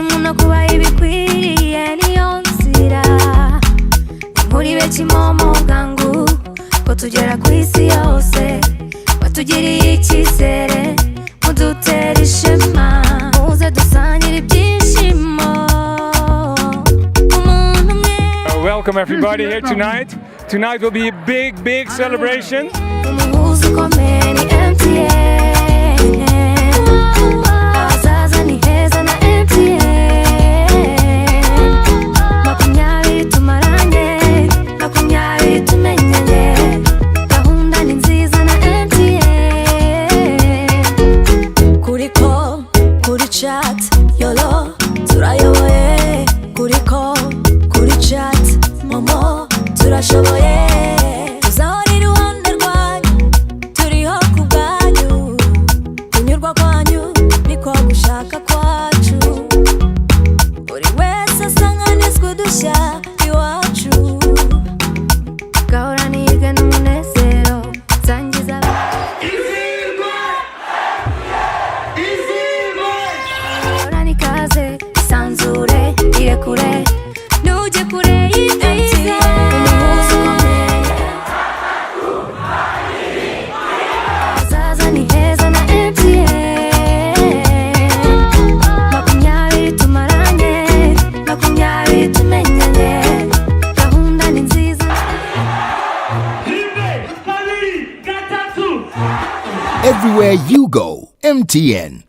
ibyishimo no kuba ibikwiriye niyo nzira. Muri bekimomo bwangu ko tugera ku isi yose, batugiriye icyizere mudutera ishema, muze dusangire ibyishimo. Welcome everybody here tonight. Tonight will be a big celebration. Umuhuza ukomeye ni MTN. Ahazaza ni heza na MTN. Makumyabiri tumaranye, makumyabiri tumenyanye, gahunda ni nziza na MTN. Kuri call, kuri chat, YOLO turayoboye. Kuri call, kuri chat, momo turashoboye. Tuzahora iruhande rwanyu, turiho ku bwanyu, kunyurwa kwanyu niko gushaka kwacu. Buri wese asanganizwa udushya iwacu, gahora niga n'umunezero nsangiza gahora nikaze isanzure irekure nujye kure y'ibyiza. Umuhuza ukomeye ahazaza ni heza na MTN. Makumyabiri tumaranye, makumyabiri tumenyanye, gahunda ni nziza. Everywhere you go, MTN.